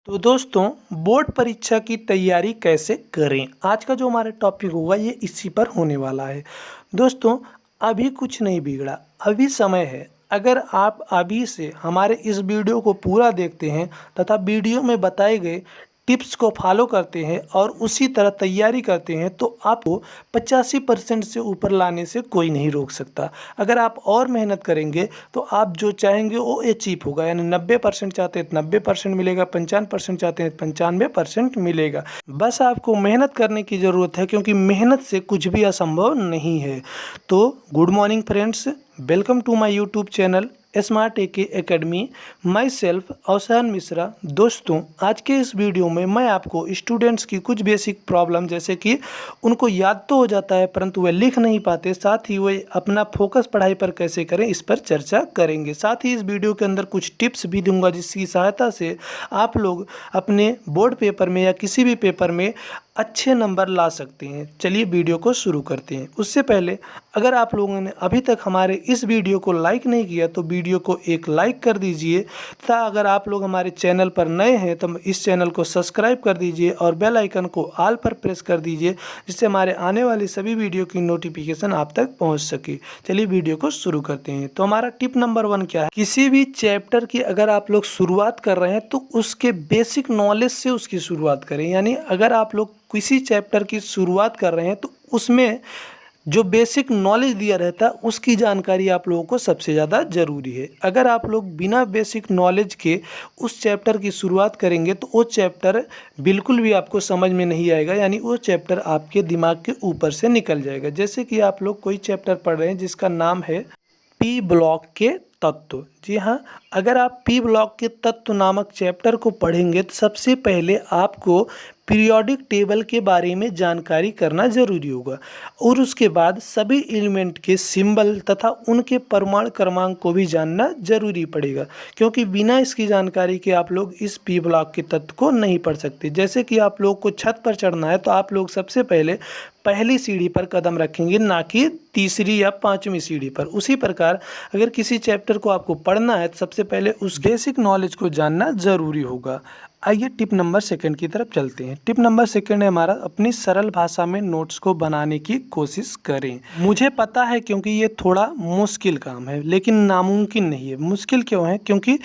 तो दोस्तों, बोर्ड परीक्षा की तैयारी कैसे करें? आज का जो हमारा टॉपिक होगा ये इसी पर होने वाला है। दोस्तों, अभी कुछ नहीं बिगड़ा, अभी समय है। अगर आप अभी से हमारे इस वीडियो को पूरा देखते हैं तथा वीडियो में बताए गए टिप्स को फॉलो करते हैं और उसी तरह तैयारी करते हैं तो आपको 85% से ऊपर लाने से कोई नहीं रोक सकता। अगर आप और मेहनत करेंगे तो आप जो चाहेंगे वो अचीव होगा। यानी 90% चाहते हैं तो 90% मिलेगा, 95% चाहते हैं 95% मिलेगा। बस आपको मेहनत करने की ज़रूरत है, क्योंकि मेहनत से कुछ भी असंभव नहीं है। तो good morning friends, welcome to my YouTube channel Smart AK Academy. Myself Avasan Mishra. दोस्तों, आज के इस वीडियो में मैं आपको स्टूडेंट्स की कुछ बेसिक प्रॉब्लम, जैसे कि उनको याद तो हो जाता है परंतु वे लिख नहीं पाते, साथ ही वे अपना फोकस पढ़ाई पर कैसे करें, इस पर चर्चा करेंगे। साथ ही इस वीडियो के अंदर कुछ टिप्स भी दूंगा जिसकी सहायता से आप लोग अपने बोर्ड पेपर में या किसी भी पेपर में अच्छे नंबर ला सकते हैं। चलिए वीडियो को शुरू करते हैं। उससे पहले अगर आप लोगों ने अभी तक हमारे इस वीडियो को लाइक नहीं किया तो वीडियो को एक लाइक कर दीजिए, तथा अगर आप लोग हमारे चैनल पर नए हैं तो इस चैनल को सब्सक्राइब कर दीजिए और बेल आइकन को ऑल पर प्रेस कर दीजिए, जिससे हमारे आने वाली सभी वीडियो की नोटिफिकेशन आप तक पहुँच सके। चलिए वीडियो को शुरू करते हैं। तो हमारा टिप नंबर 1 क्या है? किसी भी चैप्टर की अगर आप लोग शुरुआत कर रहे हैं तो उसके बेसिक नॉलेज से उसकी शुरुआत करें। यानी अगर आप लोग किसी चैप्टर की शुरुआत कर रहे हैं तो उसमें जो बेसिक नॉलेज दिया रहता है उसकी जानकारी आप लोगों को सबसे ज़्यादा ज़रूरी है। अगर आप लोग बिना बेसिक नॉलेज के उस चैप्टर की शुरुआत करेंगे तो वो चैप्टर बिल्कुल भी आपको समझ में नहीं आएगा। यानी वो चैप्टर आपके दिमाग के ऊपर से निकल जाएगा। जैसे कि आप लोग कोई चैप्टर पढ़ रहे हैं जिसका नाम है पी ब्लॉक के तत्व। जी हाँ, अगर आप पी ब्लॉक के तत्व नामक चैप्टर को पढ़ेंगे तो सबसे पहले आपको पीरियोडिक टेबल के बारे में जानकारी करना जरूरी होगा और उसके बाद सभी एलिमेंट के सिंबल तथा उनके परमाणु क्रमांक को भी जानना जरूरी पड़ेगा, क्योंकि बिना इसकी जानकारी के आप लोग इस पी ब्लॉक के तत्व को नहीं पढ़ सकते। जैसे कि आप लोग को छत पर चढ़ना है तो आप लोग सबसे पहले पहली सीढ़ी पर कदम रखेंगे, ना कि तीसरी या पांचवी सीढ़ी पर। उसी प्रकार अगर किसी चैप्टर को आपको पढ़ना है तो सबसे पहले उस बेसिक नॉलेज को जानना ज़रूरी होगा। आइए टिप नंबर 2 की तरफ चलते हैं। टिप नंबर 2 है हमारा, अपनी सरल भाषा में नोट्स को बनाने की कोशिश करें। मुझे पता है क्योंकि ये थोड़ा मुश्किल काम है, लेकिन नामुमकिन नहीं है। मुश्किल क्यों है? क्योंकि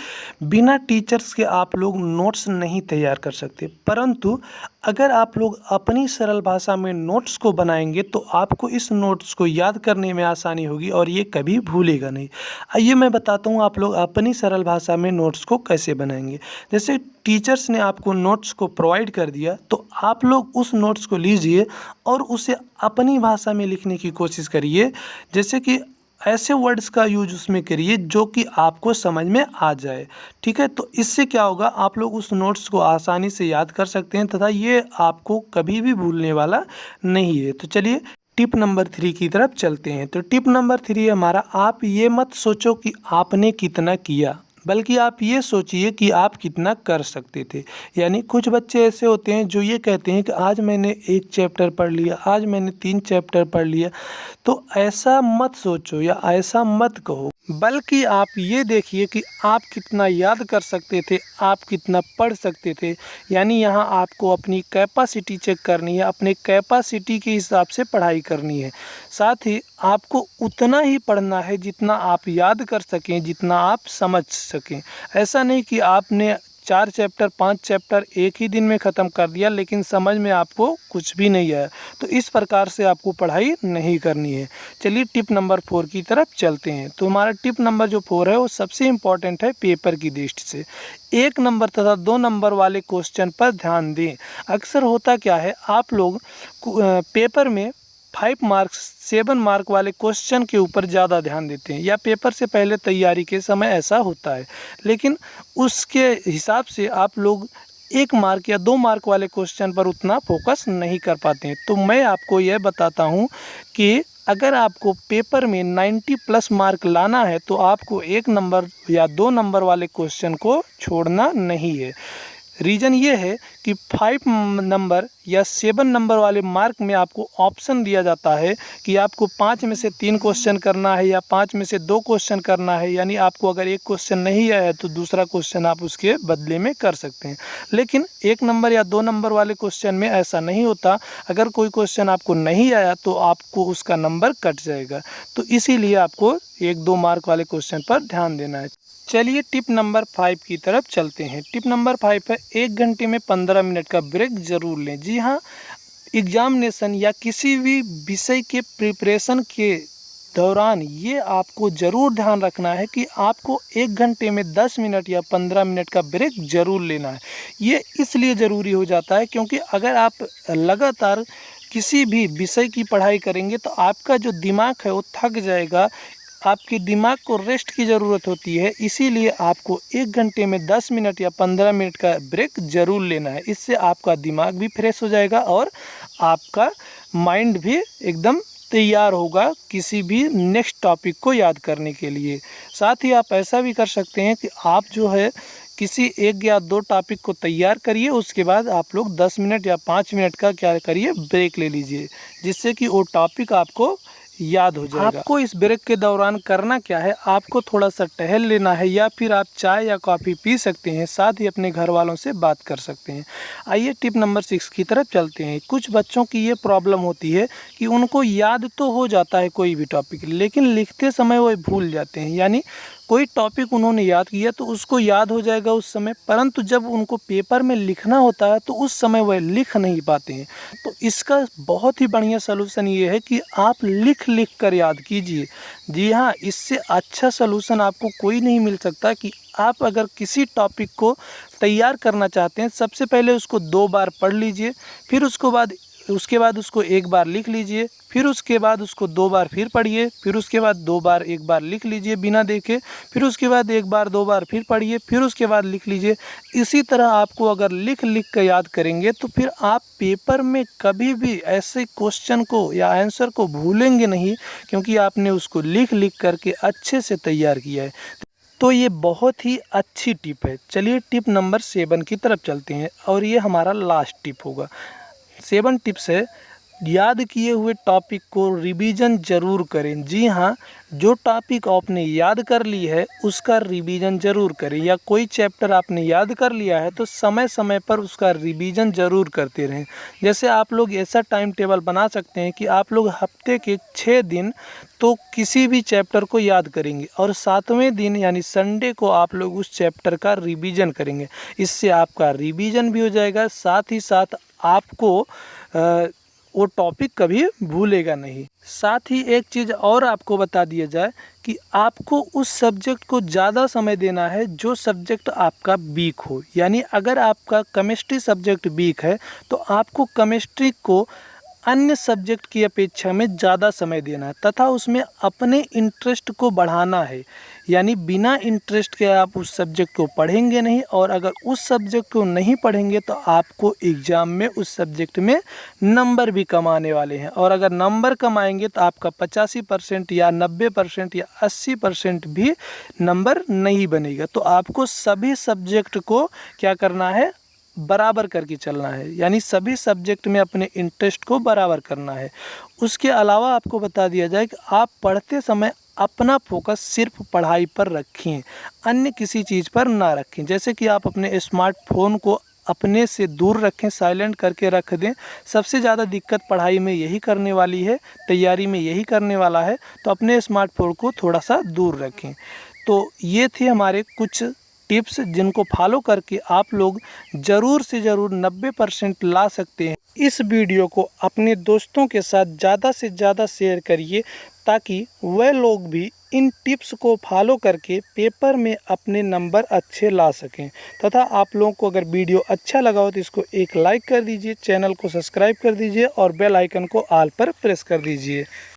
बिना टीचर्स के आप लोग नोट्स नहीं तैयार कर सकते, परंतु अगर आप लोग अपनी सरल भाषा में नोट्स को बनाएंगे तो आपको इस नोट्स को याद करने में आसानी होगी और ये कभी भूलेगा नहीं। आइए मैं बताता हूँ आप लोग अपनी सरल भाषा में नोट्स को कैसे बनाएंगे। जैसे टीचर्स ने आपको नोट्स को प्रोवाइड कर दिया तो आप लोग उस नोट्स को लीजिए और उसे अपनी भाषा में लिखने की कोशिश करिए। जैसे कि ऐसे वर्ड्स का यूज उसमें करिए जो कि आपको समझ में आ जाए। ठीक है, तो इससे क्या होगा, आप लोग उस नोट्स को आसानी से याद कर सकते हैं तथा ये आपको कभी भी भूलने वाला नहीं है। तो चलिए टिप नंबर 3 की तरफ चलते हैं। तो टिप नंबर 3 है हमारा, आप ये मत सोचो कि आपने कितना किया, बल्कि आप ये सोचिए कि आप कितना कर सकते थे। यानी कुछ बच्चे ऐसे होते हैं जो ये कहते हैं कि आज मैंने 1 चैप्टर पढ़ लिया, आज मैंने 3 चैप्टर पढ़ लिया। तो ऐसा मत सोचो या ऐसा मत कहो, बल्कि आप ये देखिए कि आप कितना याद कर सकते थे, आप कितना पढ़ सकते थे। यानी यहाँ आपको अपनी कैपेसिटी चेक करनी है, अपने कैपेसिटी के हिसाब से पढ़ाई करनी है। साथ ही आपको उतना ही पढ़ना है जितना आप याद कर सकें, जितना आप समझ सकें। ऐसा नहीं कि आपने 4 चैप्टर 5 चैप्टर एक ही दिन में ख़त्म कर दिया लेकिन समझ में आपको कुछ भी नहीं आया। तो इस प्रकार से आपको पढ़ाई नहीं करनी है। चलिए टिप नंबर 4 की तरफ चलते हैं। तो हमारा टिप नंबर जो 4 है वो सबसे इम्पॉर्टेंट है पेपर की दृष्टि से। 1 नंबर तथा 2 नंबर वाले क्वेश्चन पर ध्यान दें। अक्सर होता क्या है, आप लोग पेपर में 5 मार्क्स 7 मार्क वाले क्वेश्चन के ऊपर ज़्यादा ध्यान देते हैं, या पेपर से पहले तैयारी के समय ऐसा होता है, लेकिन उसके हिसाब से आप लोग 1 मार्क या 2 मार्क वाले क्वेश्चन पर उतना फोकस नहीं कर पाते हैं। तो मैं आपको यह बताता हूं कि अगर आपको पेपर में 90+ मार्क लाना है तो आपको 1 नंबर या 2 नंबर वाले क्वेश्चन को छोड़ना नहीं है। रीज़न ये है कि 5 नंबर या 7 नंबर वाले मार्क में आपको ऑप्शन दिया जाता है कि आपको 5 में से 3 क्वेश्चन करना है या 5 में से 2 क्वेश्चन करना है। यानी आपको अगर एक क्वेश्चन नहीं आया तो दूसरा क्वेश्चन आप उसके बदले में कर सकते हैं। लेकिन 1 नंबर या 2 नंबर वाले क्वेश्चन में ऐसा नहीं होता। अगर कोई क्वेश्चन आपको नहीं आया तो आपको उसका नंबर कट जाएगा। तो इसीलिए आपको 1-2 मार्क वाले क्वेश्चन पर ध्यान देना है। चलिए टिप नंबर 5 की तरफ चलते हैं। टिप नंबर 5 है 1 घंटे में 15 मिनट का ब्रेक ज़रूर लें। जी हाँ, एग्जामिनेशन या किसी भी विषय के प्रिपरेशन के दौरान ये आपको ज़रूर ध्यान रखना है कि आपको 1 घंटे में 10 मिनट या 15 मिनट का ब्रेक ज़रूर लेना है। ये इसलिए ज़रूरी हो जाता है क्योंकि अगर आप लगातार किसी भी विषय की पढ़ाई करेंगे तो आपका जो दिमाग है वो थक जाएगा। आपके दिमाग को रेस्ट की ज़रूरत होती है। इसीलिए आपको 1 घंटे में 10 मिनट या 15 मिनट का ब्रेक ज़रूर लेना है। इससे आपका दिमाग भी फ्रेश हो जाएगा और आपका माइंड भी एकदम तैयार होगा किसी भी नेक्स्ट टॉपिक को याद करने के लिए। साथ ही आप ऐसा भी कर सकते हैं कि आप जो है किसी 1 या 2 टॉपिक को तैयार करिए, उसके बाद आप लोग 10 मिनट या 5 मिनट का क्या करिए, ब्रेक ले लीजिए, जिससे कि वो टॉपिक आपको याद हो जाएगा। आपको इस ब्रेक के दौरान करना क्या है, आपको थोड़ा सा टहल लेना है या फिर आप चाय या कॉफ़ी पी सकते हैं। साथ ही अपने घर वालों से बात कर सकते हैं। आइए टिप नंबर 6 की तरफ चलते हैं। कुछ बच्चों की ये प्रॉब्लम होती है कि उनको याद तो हो जाता है कोई भी टॉपिक, लेकिन लिखते समय वो भूल जाते हैं। यानी कोई टॉपिक उन्होंने याद किया तो उसको याद हो जाएगा उस समय, परंतु जब उनको पेपर में लिखना होता है तो उस समय वह लिख नहीं पाते हैं। तो इसका बहुत ही बढ़िया सलूशन ये है कि आप लिख कर याद कीजिए। जी हाँ, इससे अच्छा सलूशन आपको कोई नहीं मिल सकता कि आप अगर किसी टॉपिक को तैयार करना चाहते हैं, सबसे पहले उसको 2 बार पढ़ लीजिए, फिर उसके बाद उसको 1 बार लिख लीजिए, फिर उसके बाद उसको 2 बार फिर पढ़िए, फिर उसके बाद 2 बार 1 बार लिख लीजिए बिना देखे, फिर उसके बाद 1 बार 2 बार फिर पढ़िए, फिर उसके बाद लिख लीजिए। इसी तरह आपको अगर लिख कर याद करेंगे तो फिर आप पेपर में कभी भी ऐसे क्वेश्चन को या आंसर को भूलेंगे नहीं, क्योंकि आपने उसको लिख करके अच्छे से तैयार किया है। तो ये बहुत ही अच्छी टिप है। चलिए टिप नंबर 7 की तरफ चलते हैं और ये हमारा लास्ट टिप होगा। 7 टिप्स है, याद किए हुए टॉपिक को रिवीजन ज़रूर करें। जी हाँ, जो टॉपिक आपने याद कर ली है उसका रिवीजन ज़रूर करें, या कोई चैप्टर आपने याद कर लिया है तो समय समय पर उसका रिवीजन ज़रूर करते रहें। जैसे आप लोग ऐसा टाइम टेबल बना सकते हैं कि आप लोग हफ्ते के 6 दिन तो किसी भी चैप्टर को याद करेंगे और 7वें दिन यानी संडे को आप लोग उस चैप्टर का रिवीजन करेंगे। इससे आपका रिवीजन भी हो जाएगा, साथ ही साथ आपको वो टॉपिक कभी भूलेगा नहीं। साथ ही एक चीज़ और आपको बता दिया जाए कि आपको उस सब्जेक्ट को ज़्यादा समय देना है जो सब्जेक्ट आपका वीक हो। यानी अगर आपका केमिस्ट्री सब्जेक्ट वीक है तो आपको केमिस्ट्री को अन्य सब्जेक्ट की अपेक्षा में ज़्यादा समय देना है तथा उसमें अपने इंटरेस्ट को बढ़ाना है। यानी बिना इंटरेस्ट के आप उस सब्जेक्ट को पढ़ेंगे नहीं, और अगर उस सब्जेक्ट को नहीं पढ़ेंगे तो आपको एग्ज़ाम में उस सब्जेक्ट में नंबर भी कम आने वाले हैं। और अगर नंबर कम आएंगे तो आपका 85% या 90% या 80% भी नंबर नहीं बनेगा। तो आपको सभी सब्जेक्ट को क्या करना है, बराबर करके चलना है। यानी सभी सब्जेक्ट में अपने इंटरेस्ट को बराबर करना है। उसके अलावा आपको बता दिया जाए कि आप पढ़ते समय अपना फोकस सिर्फ पढ़ाई पर रखें, अन्य किसी चीज़ पर ना रखें। जैसे कि आप अपने स्मार्टफोन को अपने से दूर रखें, साइलेंट करके रख दें। सबसे ज़्यादा दिक्कत पढ़ाई में यही करने वाली है, तैयारी में यही करने वाला है, तो अपने स्मार्टफोन को थोड़ा सा दूर रखें। तो ये थे हमारे कुछ टिप्स जिनको फॉलो करके आप लोग ज़रूर से ज़रूर 90% ला सकते हैं। इस वीडियो को अपने दोस्तों के साथ ज़्यादा से ज़्यादा शेयर करिए ताकि वह लोग भी इन टिप्स को फॉलो करके पेपर में अपने नंबर अच्छे ला सकें। तथा आप लोगों को अगर वीडियो अच्छा लगा हो तो इसको एक लाइक कर दीजिए, चैनल को सब्सक्राइब कर दीजिए और बेल आइकन को ऑल पर प्रेस कर दीजिए।